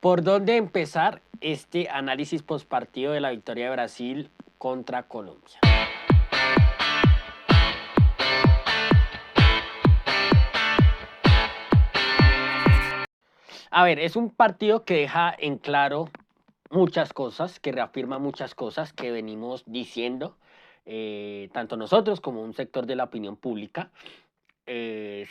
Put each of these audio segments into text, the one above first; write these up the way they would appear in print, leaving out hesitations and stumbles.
¿Por dónde empezar este análisis postpartido de la victoria de Brasil contra Colombia? A ver, es un partido que deja en claro muchas cosas, que reafirma muchas cosas que venimos diciendo, tanto nosotros como un sector de la opinión pública,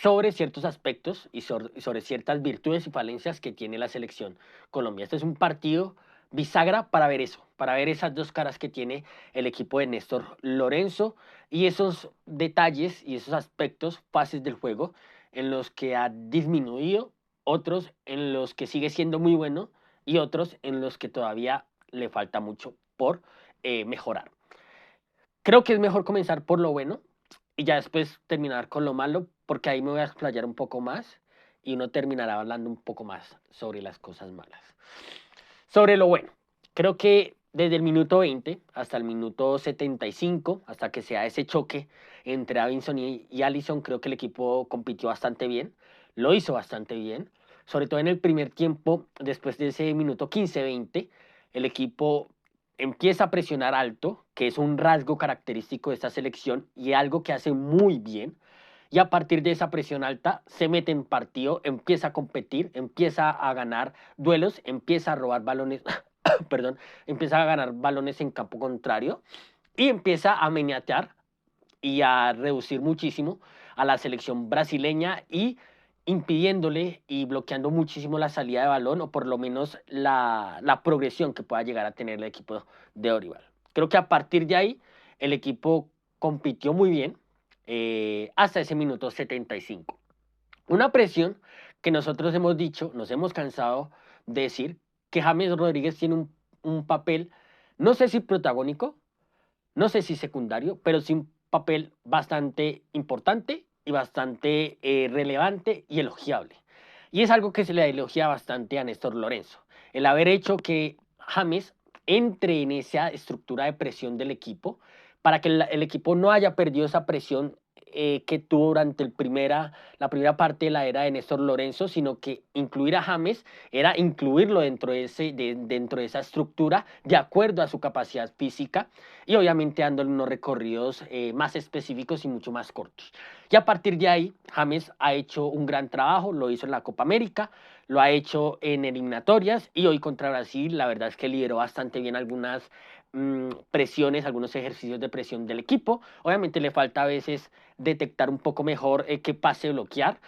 sobre ciertos aspectos y sobre ciertas virtudes y falencias que tiene la selección Colombia. Este es un partido bisagra para ver eso, para ver esas dos caras que tiene el equipo de Néstor Lorenzo y esos detalles y esos aspectos, fases del juego en los que ha disminuido, otros en los que sigue siendo muy bueno y otros en los que todavía le falta mucho por mejorar. Creo que es mejor comenzar por lo bueno y ya después terminar con lo malo, porque ahí me voy a explayar un poco más y uno terminará hablando un poco más sobre las cosas malas. Sobre lo bueno, creo que desde el minuto 20 hasta el minuto 75, hasta que sea ese choque entre Davinson y Alisson, creo que el equipo compitió bastante bien, lo hizo bastante bien, sobre todo en el primer tiempo, después de ese minuto 15-20, el equipo empieza a presionar alto, que es un rasgo característico de esta selección y algo que hace muy bien. Y a partir de esa presión alta se mete en partido, empieza a competir, empieza a ganar duelos, empieza a robar balones, perdón, empieza a ganar balones en campo contrario y empieza a maniatear y a reducir muchísimo a la selección brasileña y impidiéndole y bloqueando muchísimo la salida de balón o por lo menos la progresión que pueda llegar a tener el equipo de Orival. Creo que a partir de ahí el equipo compitió muy bien hasta ese minuto 75. Una presión que nosotros hemos dicho, nos hemos cansado de decir que James Rodríguez tiene un papel, no sé si protagónico, no sé si secundario, pero sí un papel bastante importante y bastante relevante y elogiable. Y es algo que se le elogia bastante a Néstor Lorenzo, el haber hecho que James entre en esa estructura de presión del equipo para que el equipo no haya perdido esa presión que tuvo durante la primera parte de la era de Néstor Lorenzo, sino que incluir a James era incluirlo dentro de esa estructura de acuerdo a su capacidad física y obviamente dándole unos recorridos más específicos y mucho más cortos. Y a partir de ahí, James ha hecho un gran trabajo, lo hizo en la Copa América, lo ha hecho en eliminatorias y hoy contra Brasil, la verdad es que lideró bastante bien algunas presiones, algunos ejercicios de presión del equipo. Obviamente le falta a veces detectar un poco mejor qué pase bloquear,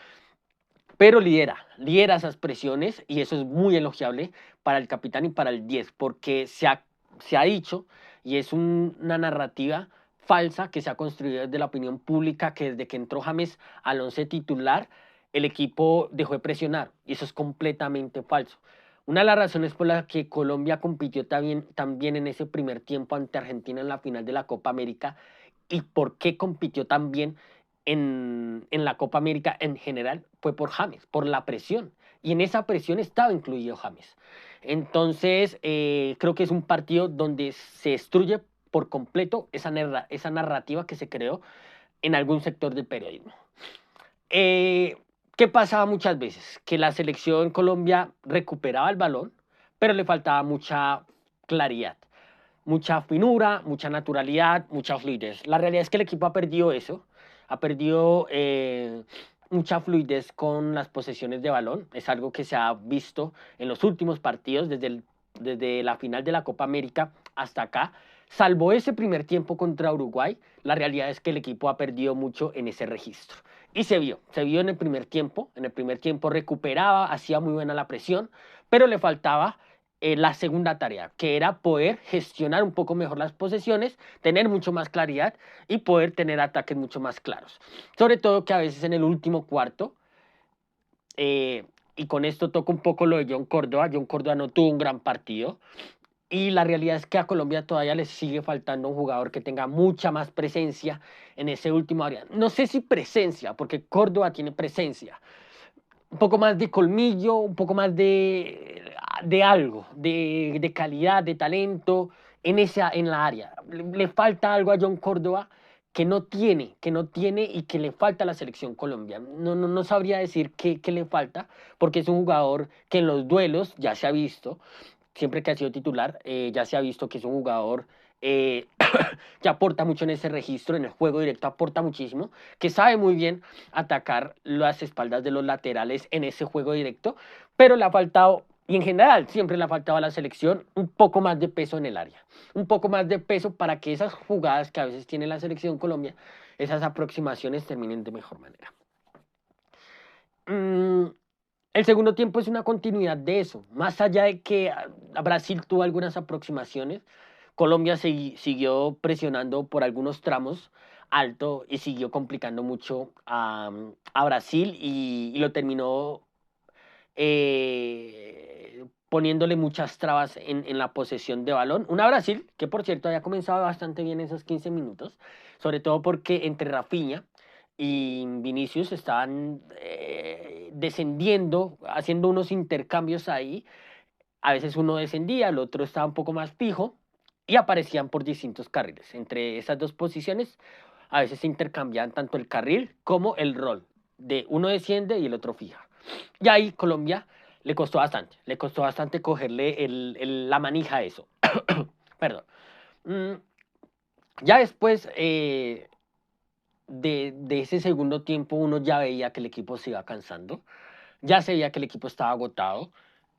pero lidera esas presiones y eso es muy elogiable para el capitán y para el 10, porque se ha dicho y es una narrativa falsa que se ha construido desde la opinión pública que desde que entró James al once titular, el equipo dejó de presionar y eso es completamente falso. Una de las razones por las que Colombia compitió también en ese primer tiempo ante Argentina en la final de la Copa América y por qué compitió tan bien en la Copa América en general fue por James, por la presión. Y en esa presión estaba incluido James. Entonces, creo que es un partido donde se destruye por completo esa narrativa que se creó en algún sector del periodismo. Eh, ¿Qué pasaba muchas veces? Que la selección Colombia recuperaba el balón, pero le faltaba mucha claridad, mucha finura, mucha naturalidad, mucha fluidez. La realidad es que el equipo ha perdido eso, ha perdido mucha fluidez con las posesiones de balón. Es algo que se ha visto en los últimos partidos, desde la final de la Copa América hasta acá. Salvo ese primer tiempo contra Uruguay, la realidad es que el equipo ha perdido mucho en ese registro. Y se vio en el primer tiempo recuperaba, hacía muy buena la presión, pero le faltaba la segunda tarea, que era poder gestionar un poco mejor las posesiones, tener mucho más claridad y poder tener ataques mucho más claros. Sobre todo que a veces en el último cuarto, y con esto toco un poco lo de John Córdoba no tuvo un gran partido, y la realidad es que a Colombia todavía le sigue faltando un jugador que tenga mucha más presencia en ese último área. No sé si presencia, porque Córdoba tiene presencia, un poco más de colmillo, un poco más de algo, de calidad, de talento en la área. Le falta algo a John Córdoba que no tiene y que le falta a la selección Colombia. No sabría decir qué le falta, porque es un jugador que en los duelos ya se ha visto, siempre que ha sido titular, ya se ha visto que es un jugador eh, que aporta mucho en ese registro, en el juego directo aporta muchísimo, que sabe muy bien atacar las espaldas de los laterales en ese juego directo, pero le ha faltado, y en general siempre le ha faltado a la selección, un poco más de peso en el área, un poco más de peso para que esas jugadas que a veces tiene la selección Colombia, esas aproximaciones terminen de mejor manera. Mm, el segundo tiempo es una continuidad de eso. Más allá de que Brasil tuvo algunas aproximaciones, Colombia siguió presionando por algunos tramos alto y siguió complicando mucho a Brasil y lo terminó poniéndole muchas trabas en la posesión de balón. Una Brasil que, por cierto, había comenzado bastante bien esos 15 minutos, sobre todo porque entre Rafinha y Vinicius estaban descendiendo, haciendo unos intercambios ahí. A veces uno descendía, el otro estaba un poco más fijo y aparecían por distintos carriles. Entre esas dos posiciones, a veces se intercambiaban tanto el carril como el rol. De uno desciende y el otro fija. Y ahí Colombia le costó bastante cogerle la manija a eso. Perdón. Mm, ya después de ese segundo tiempo uno ya veía que el equipo se iba cansando, ya se veía que el equipo estaba agotado.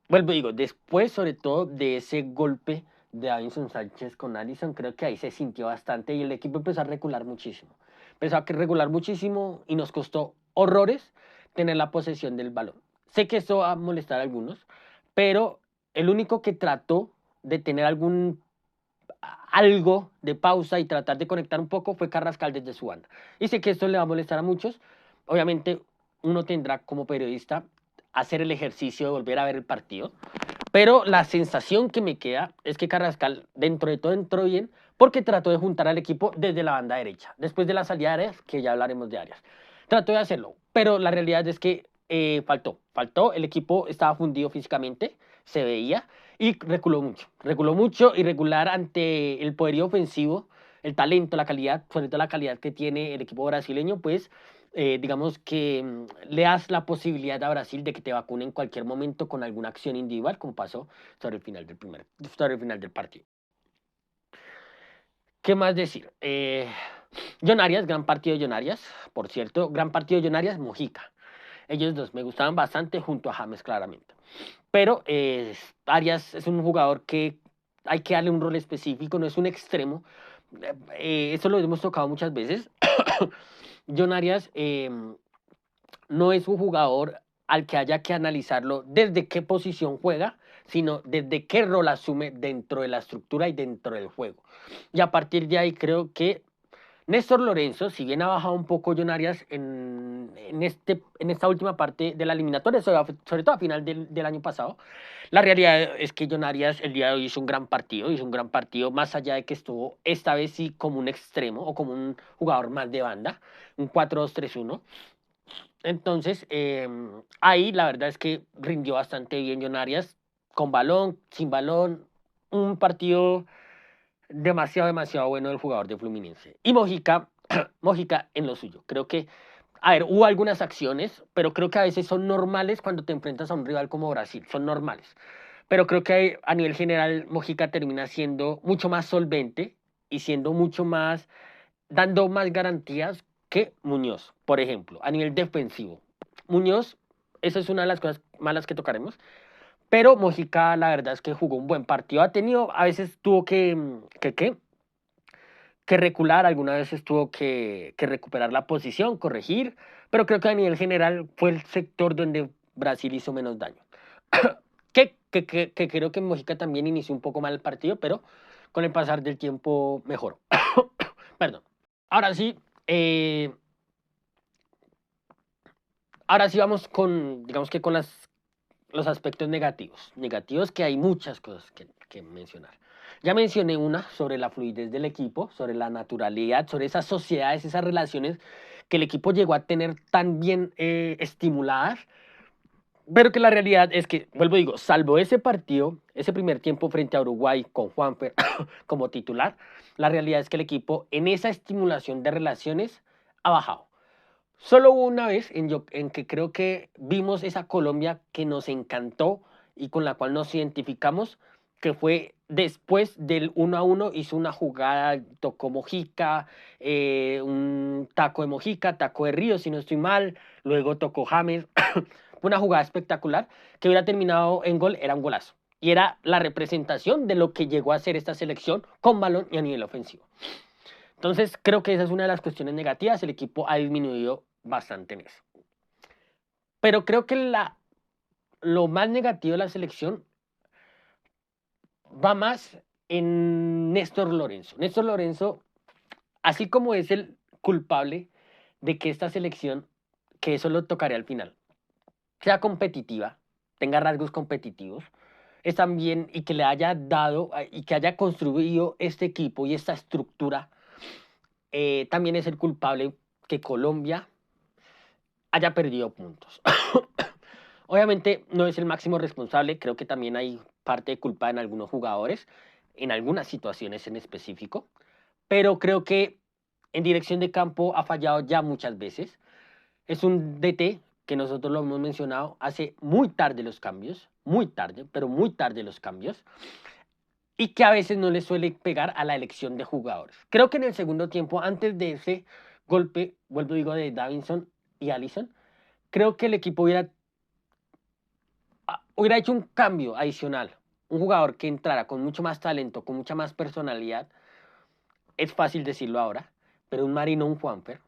Vuelvo, digo, después sobre todo de ese golpe de Davinson Sánchez con Alisson, creo que ahí se sintió bastante y el equipo empezó a regular muchísimo. Empezó a regular muchísimo y nos costó horrores tener la posesión del balón. Sé que esto va a molestar a algunos, pero el único que trató de tener algo de pausa y tratar de conectar un poco fue Carrascal desde su banda. Y sé que esto le va a molestar a muchos. Obviamente uno tendrá como periodista hacer el ejercicio de volver a ver el partido, pero la sensación que me queda es que Carrascal dentro de todo entró bien porque trató de juntar al equipo desde la banda derecha, después de la salida de Arias, que ya hablaremos de Arias. Trató de hacerlo, pero la realidad es que faltó, el equipo estaba fundido físicamente, se veía, y reculó mucho y regular ante el poderío ofensivo, el talento, la calidad, sobre todo la calidad que tiene el equipo brasileño, pues digamos que le das la posibilidad a Brasil de que te vacune en cualquier momento con alguna acción individual, como pasó sobre el final sobre el final del partido. ¿Qué más decir? John Arias, gran partido de John Arias, por cierto, gran partido de John Arias, Mojica. Ellos dos me gustaban bastante junto a James claramente. Pero Arias es un jugador que hay que darle un rol específico, no es un extremo. Eso lo hemos tocado muchas veces. John Arias no es un jugador al que haya que analizarlo desde qué posición juega, sino desde qué rol asume dentro de la estructura y dentro del juego. Y a partir de ahí creo que Néstor Lorenzo, si bien ha bajado un poco John Arias en esta última parte de la eliminatoria, sobre todo a final del año pasado, la realidad es que John Arias el día de hoy hizo un gran partido, más allá de que estuvo esta vez sí como un extremo o como un jugador más de banda, un 4-2-3-1. Entonces, ahí la verdad es que rindió bastante bien John Arias, con balón, sin balón, un partido demasiado bueno del jugador de Fluminense. Y Mojica, Mojica en lo suyo. Creo que, a ver, hubo algunas acciones, pero creo que a veces son normales cuando te enfrentas a un rival como Brasil, son normales. Pero creo que a nivel general Mojica termina siendo mucho más solvente y siendo mucho más, dando más garantías que Muñoz, por ejemplo, a nivel defensivo. Muñoz, esa es una de las cosas malas que tocaremos, pero Mojica, la verdad es que jugó un buen partido. Ha tenido, a veces tuvo que recular, algunas veces tuvo que recuperar la posición, corregir, pero creo que a nivel general fue el sector donde Brasil hizo menos daño. Que creo que Mojica también inició un poco mal el partido, pero con el pasar del tiempo mejoró. Perdón. Ahora sí, ahora sí vamos con, digamos que con los aspectos negativos. Negativos que hay muchas cosas que mencionar. Ya mencioné una sobre la fluidez del equipo, sobre la naturalidad, sobre esas sociedades, esas relaciones que el equipo llegó a tener tan bien estimuladas. Pero que la realidad es que, vuelvo a digo, salvo ese partido, ese primer tiempo frente a Uruguay con Juanfer como titular, la realidad es que el equipo en esa estimulación de relaciones ha bajado. Solo hubo una vez en que creo que vimos esa Colombia que nos encantó y con la cual nos identificamos, que fue después del 1-1, hizo una jugada, tocó Mojica, un taco de Mojica, taco de Río, si no estoy mal, luego tocó James, fue una jugada espectacular, que hubiera terminado en gol, era un golazo. Y era la representación de lo que llegó a ser esta selección con balón y a nivel ofensivo. Entonces, creo que esa es una de las cuestiones negativas. El equipo ha disminuido bastante en eso. Pero creo que lo más negativo de la selección va más en Néstor Lorenzo. Néstor Lorenzo, así como es el culpable de que esta selección, que eso lo tocaré al final, sea competitiva, tenga rasgos competitivos, es también y que le haya dado y que haya construido este equipo y esta estructura, también es el culpable que Colombia haya perdido puntos. Obviamente no es el máximo responsable, creo que también hay parte de culpa en algunos jugadores, en algunas situaciones en específico, pero creo que en dirección de campo ha fallado ya muchas veces. Es un DT que nosotros lo hemos mencionado, hace muy tarde los cambios, muy tarde, pero muy tarde los cambios, y que a veces no le suele pegar a la elección de jugadores. Creo que en el segundo tiempo, antes de ese golpe, vuelvo digo, de Davinson y Allison, creo que el equipo hubiera hecho un cambio adicional, un jugador que entrara con mucho más talento, con mucha más personalidad, es fácil decirlo ahora, pero un Marino, un Juanfer,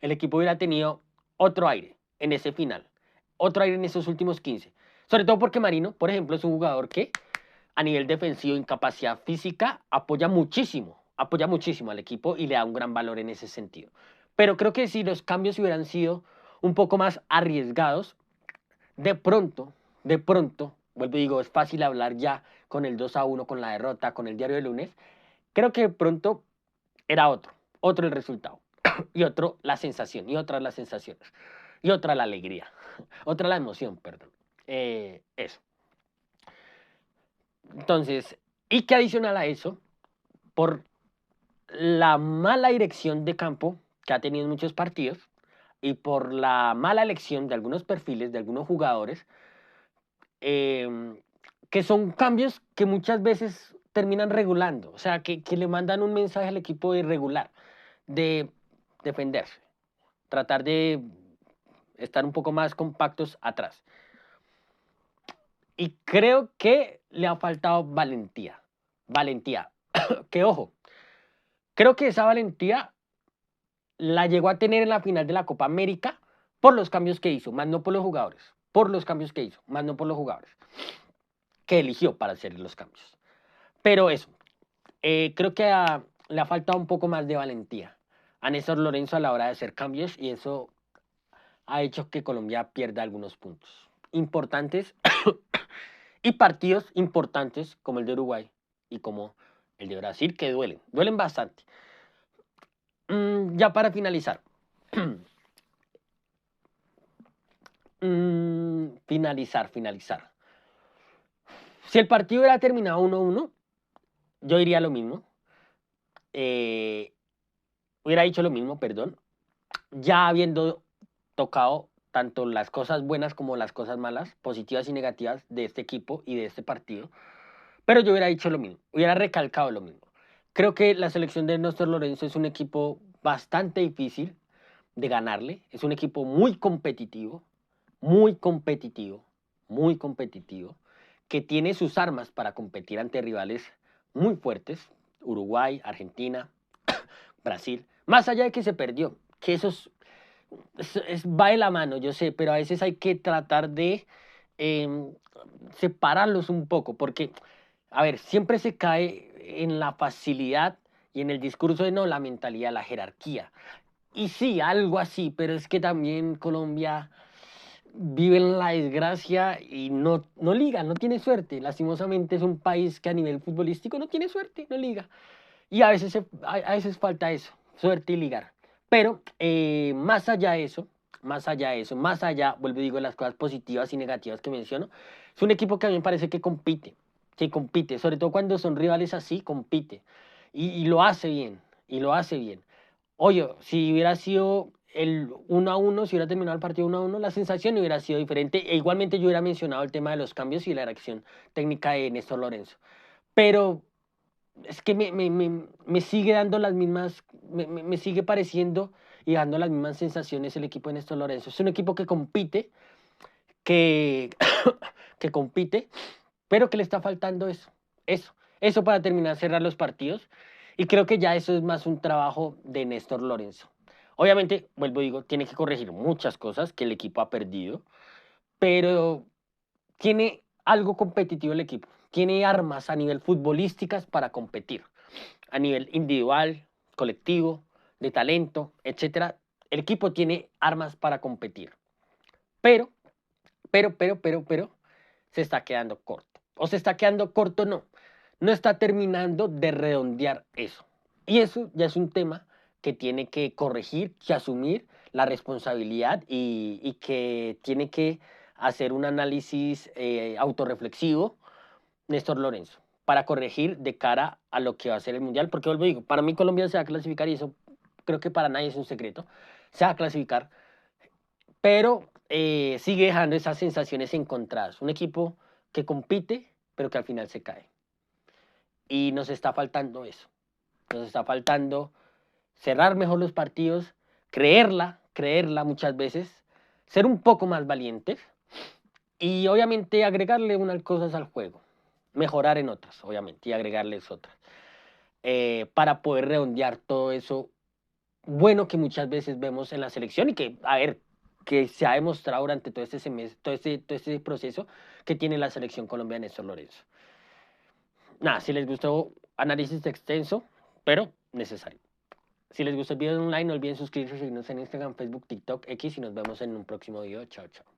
el equipo hubiera tenido otro aire en ese final, otro aire en esos últimos 15. Sobre todo porque Marino, por ejemplo, es un jugador que a nivel defensivo, en capacidad física, apoya muchísimo al equipo y le da un gran valor en ese sentido. Pero creo que si los cambios hubieran sido un poco más arriesgados, de pronto, de pronto, vuelvo y digo, es fácil hablar ya con el 2-1, con la derrota, con el diario de lunes. Creo que de pronto era otro el resultado, y otro la sensación, y otra las sensaciones, y otra la alegría, otra la emoción, perdón. Eso. Entonces, y que adicional a eso, por la mala dirección de campo que ha tenido en muchos partidos y por la mala elección de algunos perfiles, de algunos jugadores, eh, que son cambios que muchas veces terminan regulando, o sea, que le mandan un mensaje al equipo de regular, de defenderse, tratar de estar un poco más compactos atrás. Y creo que le ha faltado valentía, valentía, que ojo, creo que esa valentía la llegó a tener en la final de la Copa América por los cambios que hizo, más no por los jugadores, por los cambios que hizo, más no por los jugadores que eligió para hacer los cambios. Pero eso, creo que le ha faltado un poco más de valentía a Néstor Lorenzo a la hora de hacer cambios y eso ha hecho que Colombia pierda algunos puntos importantes y partidos importantes como el de Uruguay y como el de Brasil que duelen bastante. Ya para finalizar, finalizar. Si el partido hubiera terminado 1-1, yo diría lo mismo. Hubiera dicho lo mismo, perdón. Ya habiendo tocado tanto las cosas buenas como las cosas malas, positivas y negativas de este equipo y de este partido. Pero yo hubiera dicho lo mismo, hubiera recalcado lo mismo. Creo que la selección de Néstor Lorenzo es un equipo bastante difícil de ganarle. Es un equipo muy competitivo, muy competitivo, muy competitivo, que tiene sus armas para competir ante rivales muy fuertes, Uruguay, Argentina, Brasil, más allá de que se perdió, que eso va de la mano, yo sé, pero a veces hay que tratar de eh, separarlos un poco, porque, a ver, siempre se cae en la facilidad y en el discurso de no, la mentalidad, la jerarquía. Y sí, algo así, pero es que también Colombia vive en la desgracia y no liga, no tiene suerte. Lastimosamente es un país que a nivel futbolístico no tiene suerte, no liga. Y a veces, a veces falta eso, suerte y ligar. Pero más allá de eso, más allá de eso, más allá, vuelvo y digo, de las cosas positivas y negativas que menciono, es un equipo que a mí me parece que compite, sobre todo cuando son rivales así, compite. Y lo hace bien, y lo hace bien. Oye, si hubiera sido el 1-1, si hubiera terminado el partido 1-1, la sensación hubiera sido diferente. E igualmente yo hubiera mencionado el tema de los cambios y la reacción técnica de Néstor Lorenzo. Pero es que me sigue dando las mismas, me sigue pareciendo y dando las mismas sensaciones el equipo de Néstor Lorenzo. Es un equipo que compite, que, que compite, pero que le está faltando eso para terminar de cerrar los partidos. Y creo que ya eso es más un trabajo de Néstor Lorenzo. Obviamente, vuelvo y digo, tiene que corregir muchas cosas que el equipo ha perdido, pero tiene algo competitivo el equipo. Tiene armas a nivel futbolísticas para competir, a nivel individual, colectivo, de talento, etcétera. El equipo tiene armas para competir, pero, pero, se está quedando corto. O se está quedando corto, no. No está terminando de redondear eso. Y eso ya es un tema que tiene que corregir, que asumir la responsabilidad y que tiene que hacer un análisis autorreflexivo Néstor Lorenzo para corregir de cara a lo que va a ser el Mundial. Porque vuelvo y digo, para mí Colombia se va a clasificar y eso creo que para nadie es un secreto. Se va a clasificar, pero sigue dejando esas sensaciones encontradas. Un equipo que compite, pero que al final se cae. Y nos está faltando eso. Nos está faltando cerrar mejor los partidos, creerla muchas veces, ser un poco más valientes y obviamente agregarle unas cosas al juego, mejorar en otras, obviamente, y agregarles otras, para poder redondear todo eso bueno que muchas veces vemos en la selección y que, a ver, que se ha demostrado durante todo este semestre, todo este proceso que tiene la selección colombiana Néstor Lorenzo. Nada, si les gustó, análisis extenso, pero necesario. Si les gustó el video online, no olviden suscribirse, seguirnos en Instagram, Facebook, TikTok, X y nos vemos en un próximo video. Chao, chao.